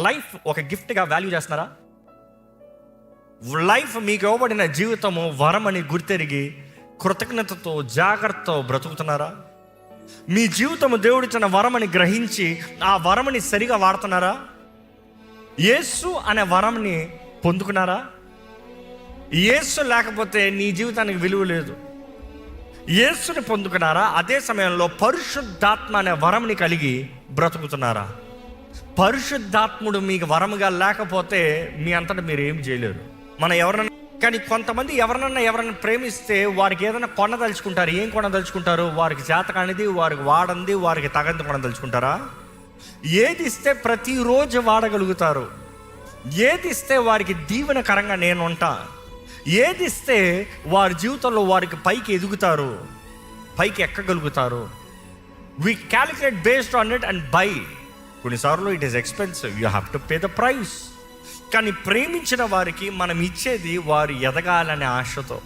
Life ఒక గిఫ్ట్గా value చేస్తున్నారా? లైఫ్ మీకు ఇవ్వబడిన జీవితము వరమని గుర్తెరిగి కృతజ్ఞతతో జాగ్రత్తతో బ్రతుకుతున్నారా? మీ జీవితము దేవుడిచ్చిన వరమని గ్రహించి ఆ వరమని సరిగా వాడుతున్నారా? యేసు అనే వరంని పొందుకున్నారా? యేసు లేకపోతే నీ జీవితానికి విలువ లేదు. యేసుని పొందుకున్నారా? అదే సమయంలో పరిశుద్ధాత్మ అనే వరంని కలిగి బ్రతుకుతున్నారా? పరిశుద్ధాత్ముడు మీకు వరముగా లేకపోతే మీ అంతటా మీరు ఏం చేయలేరు. మనం ఎవరన్నా కానీ కొంతమంది ఎవరైనా ప్రేమిస్తే వారికి ఏదైనా కొనదలుచుకుంటారు. ఏం కొనదలుచుకుంటారు? వారికి చేత కానిది, వారికి వాడంది, వారికి తగంది కొనదలుచుకుంటారా? ఏది ఇస్తే ప్రతిరోజు వాడగలుగుతారు, ఏది ఇస్తే వారికి దీవెనకరంగా నేను ఉంటా, ఏది ఇస్తే వారి జీవితంలో వారికి పైకి ఎదుగుతారు, పైకి ఎక్కగలుగుతారు. We calculate based on it and by. కొన్నిసార్లు it is expensive, you have to pay the price. కానీ ప్రేమించిన వారికి మనం ఇచ్చేది వారు ఎదగాలనే ఆశతో.